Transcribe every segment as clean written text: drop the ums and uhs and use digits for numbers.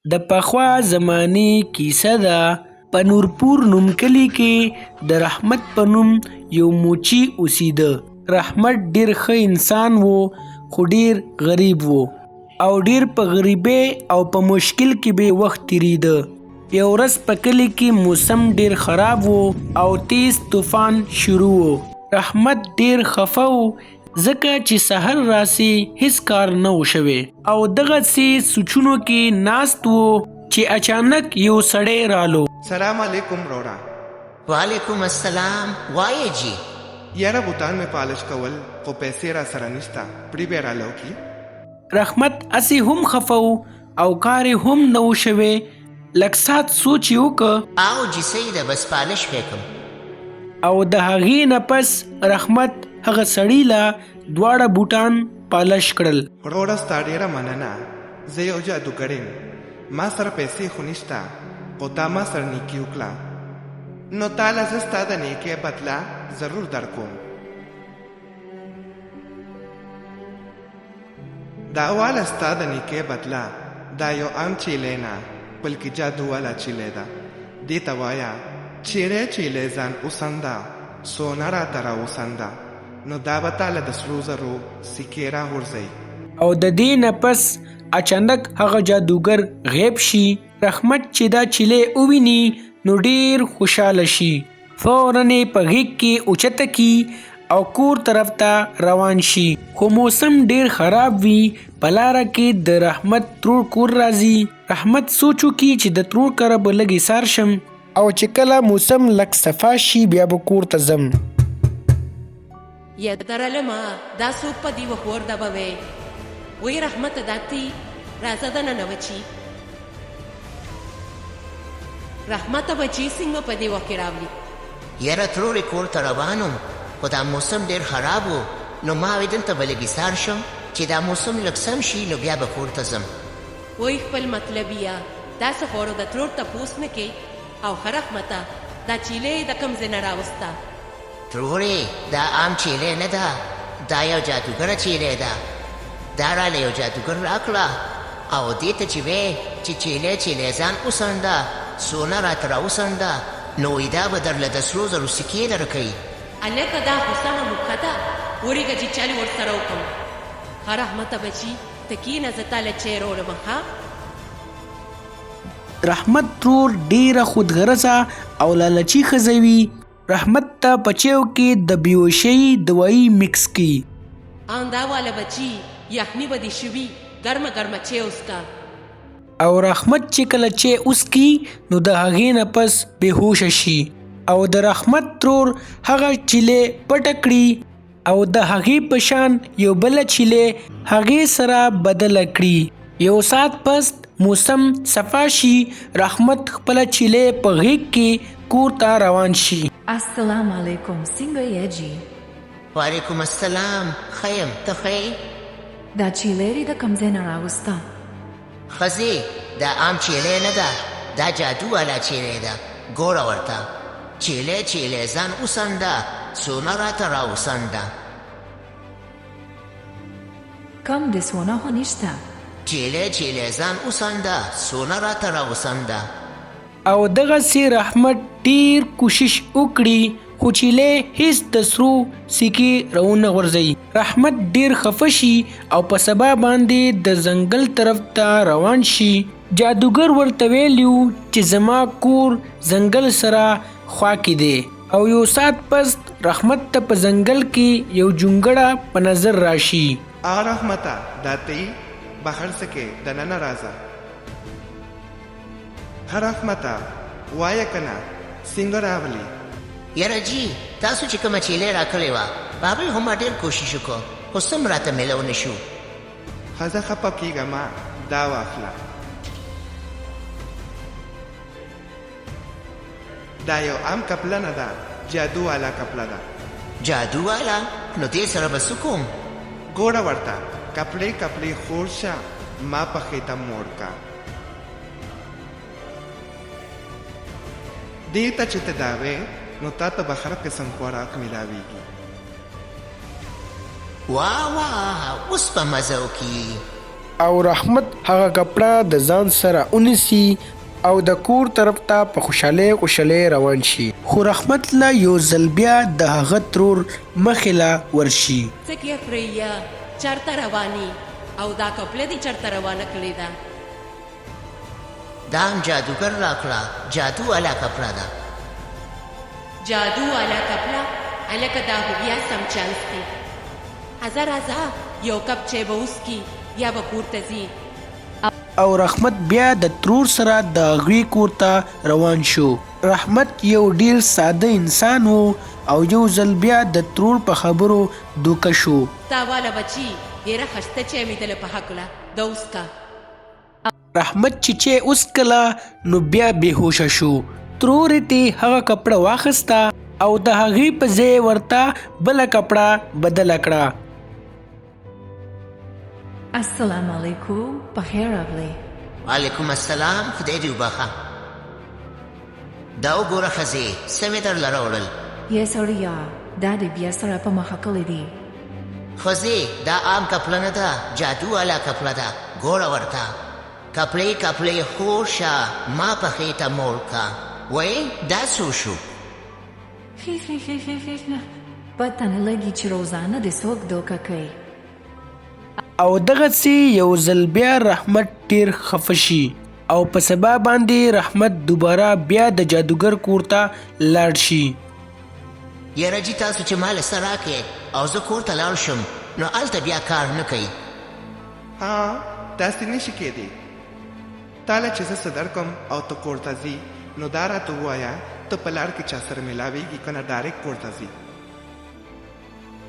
د پخوا زمانې کیسه ده. په نورپور نوم کلي کې د رحمت په نوم یو موچي اوسیده. رحمت ډیر ښه انسان و خو ډیر غریب و او ډیر په غریبۍ او په مشکل کې به وخت تیریده. یو ورځ په کلي کې موسم ډیر خراب و او تیز طوفان شروع و. رحمت ډیر خفه و ځکه چې سحر راسي هیڅ کار نه و شوی او دغسې سوچونو کې ناست و چې اچانک یو سړی رالو. سلام علیکم روڑا. وعلیکم السلام. وایې جی یاره بوتان میں پالش کول خو پیسې را سره نشته پړی به رالو کی. رحمت اسی هم خفه و او کار هم نه و شوی. لږ ساعت سوچ یې وکړ او جی صحیح ده بس پالش وکم. او د هغې نه پس رحمت هغه سړي له دواړه بوټان پالش کړل. روڑا ستا ډیره مننه. زه یو جادوګر یم. ما سره پیسې خو نشته خو تا ما سره نیکي وکړه نو تاله زه ستا د نیکۍ بدله ضرور درکوم. دا واله ستا د نیکۍ بدله دا یو عام چیلی نه بلکې جادو والا چیلی ده. دې ته وایه چیرې چیلی ځان وسنده سونه راته راوسنده نو دا به تاله د سرو زرو سکې راغورځوي. او د دې نه پس اچانک هغه جادوګر غیب شي. رحمت چې دا چیلی وویني نو ډیر خوشحاله شي. فوراً یې په غیږ کې اوچته کی او کور طرف ته روان شي. خو موسم ډیر خراب وي. په لاره کې د رحمت ترور کور راځي. رحمت سوچو کی چې د ترور کره به لږ ایسار شم او چې کله موسم لږ صفا شي بیا به کور ته ځم. یا درلما دا څوک په دې وخورده به وی وی رحمت داتی راځه دننه وچی. رحمت بچی څنګه په دې وخت کې راولي؟ یاره ترورې کور ته روانم خو دا موسم ډیر خراب و نو ما وې دلته به لږ ایسار شم چې دا موسم لږ سم شي نو بیا به کور ته ځم. وی خپل مطلبیه داسې خوړو د ترور تپوس نه کوي او ښه رحمته دا چیلې د کوم ځای نه راوسته؟ ترورې دا عام چیلی نه ده دا یو جادوګره چیلی ده. دا راله یو جادوګر راکړه او دې ته چې وی چې چیلی ځان وسنده سونه راته راوسنده نو وی دا به درله د سرو زرو سکې درکوي. هلکه دا خو سمه موقع ده وریږه چې چل ورسره وکړم. ښه رحمته بچي ته کښېنه زه تاله چای راوړم. ښه رحمت ترور ډیره خودغرضه او لالچي ښځه وي. رحمت ته په چایو کې د بیهوشۍ دوايي مکس کی. ان دا واله بچي یخني به دې شوي ګرمه ګرمه چای وڅښه. او رحمت چې کله چای وڅکي نو د هغې نه پس بېهوشه شي او د رحمت ترور هغه چیلې پټه کړي او د هغې په شان یو بله چیلې هغې سره بدله کړي. یو ساعت پس موسم صفا شي. رحمت خپله چیلې په غیږ کې کور ته روان شي. السلام علیکم څنګه یې جی؟ وعلیکم السلام. ښه یم ته ښه یې؟ دا چیلې د کوم ځای نه راوسته؟ ښځې دا عام چیلی نه ده دا جادو والا چیلی ده. ګوره ورته چیلی ځان وسنده سونه راته راوسنده. کم د سونه خو نشته. چیلی ځان وسنده سونه راته راوسنده. او دغسې رحمت ډیر کوشش وکړي خو چیلې هیڅ د سرو سکې راونه غورځوي. رحمت ډیر خفه شي او په سبا باندې د ځنګل طرف ته روان شي. جادوګر ورته ویلیو چې زما کور ځنګل سره خوا کې دی او یو ساعت پس رحمت ته په ځنګل کې یو جونګړه په نظر راشي. رحمته دا تی بهر سکې دننه راځه. رحمته وایه کنه څنګه راغلی؟ یاره جی تاسو چې کومه چیلې راکړې وه په هغې خو ما ډېر کوشش وکړو خو سم راته میلو نه شو. ښځه خفه کېږه ما دا واخله. دا یو عام کپله نه ده جادو والا کپله ده. جادو والا؟ نو دې سره به څه کوم؟ ګوره ورته کپړې خور شه ما په خېټه موړ کا. دې ته چې ته دا وې نو تا ته به هر قسم خوراک میلاویږي. واه اوس به مزه وکړي. او رحمت هغه کپړه د ځان سره ونیسي او د کور طرف ته په خوشحالۍ روان شي. خو رحمت له یو ځل بیا د هغه ترور مخې له ورشي. څه کې فریا چرته رواني او دا کپله دې چرته روانه کړې ده؟ دا هم جادوګر راکړه، جادو والا کپړه ده. جادو والا کپله هلکه دا خو بیا سم چانس دی. راځه یو کپ چای به وڅښي بیا به کور ته ځي. او رحمت بیا د ترور سره د هغوی کور ته روان شو. رحمت یو ډیر ساده انسان و او یو ځل بیا د ترور په خبرو دوکه شو. تا والا بچي ډېره ښایسته چای مې دله په هکله ده وڅښه. رحمت چې چای وڅښله نو بیا بېهوشه شو. ترور یې هغه کپړه واخیسته او د هغې په ځای ورته بله کپړه بدله کړه. السلام علیکم، بخیر راغلی. وعلیکم السلام، خدای دې وبخښه. دا وګوره ښځې څه مې درله راوړل. یې سړیه دا دې بیا سره په مخه کړی دي. ښځې دا عام کپړه نه ده، جادو والا کپړه ده. ګوره ورته کپړې خور شه ما په خېټه موړ کا. وایي دا څو شو؟ پته نه لګي چې روزانه دې څوک دوکه کوي. او دغسې یو ځل بیا رحمت ډیر خفه شي او په سبا باندې رحمت دوباره بیا د جادوګر کور ته لاړ شي. یاره جي تاسو چې ما له څه راکړې او زه کور ته لاړ شم نو هلته بیا کار نه کوي. ها داسې نشي کېدی. تا له چې زه څه درکړم او ته کور ته ځي نو دا راته ووایه ته په لار کې چا سره میلاویږي که نه ډایرکټ کور ته ځي.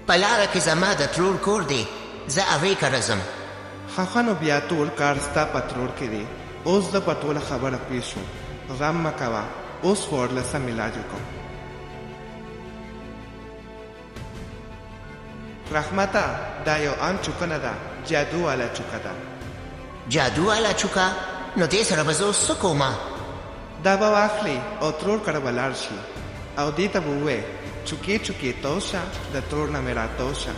په لاره کې زما د ترور کور دی، زه هغې کره ځم. ښه نو بیا ټول کار ستا په ترور کې دی. اوس زه په ټوله خبره پوه شوم. غم مه کوه، اوس خو ورله سم علاج وکړم. رحمته دا یو عام چوکه نه ده، جادو والا چوکه ده. جادو والا چوکه؟ نو دې سره به زه اوس څه کومه؟ دا به واخلي او ترور کره به لاړ شي او دې ته به ووایې چوکې تو شه د ترور نه مې راتو شه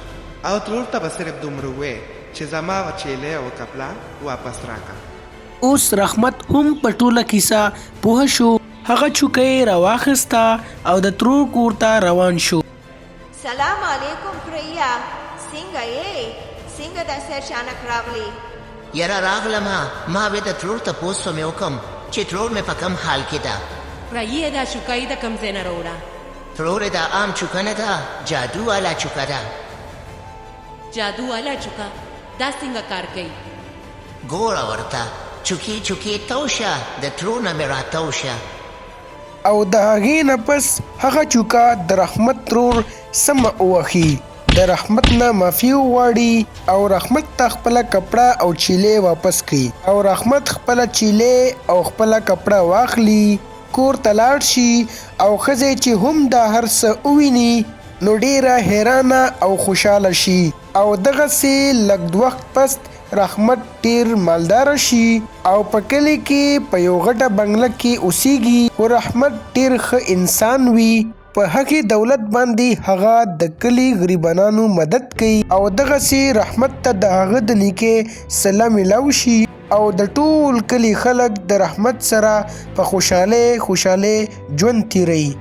او ترور ته به صرف دومره ووایې چې زما چیلې او کپړه واپس راکړه. اوس رحمت هم په ټوله کیسه پوه شو. هغه چوکه یې راواخیسته او د ترور کور ته روان شو. سلام علیکم فریا، څنګه یې؟ څنګه داسې اچانک راغلی؟ یاره راغلمه، ما به د ترور تپوس به مې وکړم چې ترور مې په کم حال کې ده. فرایي دا شوکایي د کوم ځای نه راوړه؟ ترور دا عام چوکه نه ده، جادو والا چوکه ده. جادو والا چوکه دا څنګه کار کوي؟ ګوره ورته چوکې تو شه د ترور نه مې راتو شه. او د هغې نه پس هغه چوکه د رحمت ترور سمه ووهي. د رحمت نه معافي وغواړي او رحمت ته خپله کپړه او چیلې واپس کړي او رحمت خپله چیلې او خپله کپړه واخلي، کور ته لاړ شي او ښځې چې هم دا هر څه وویني نو ډیره حیرانه او خوشحاله شي. او دغسې لږ وخت پس رحمت ډیر مالدار شي او په کلي کې په یو غټه بنګله کې اوسیږي. خو رحمت ډیر ښه انسان وي. په هغې دولت باندې هغه د کلي غریبانو مدد کوي او دغسې رحمت ته د هغه د نیکۍ صله میلاو شي او د ټول کلي خلک د رحمت سره په خوشحالۍ ژوند تیروي.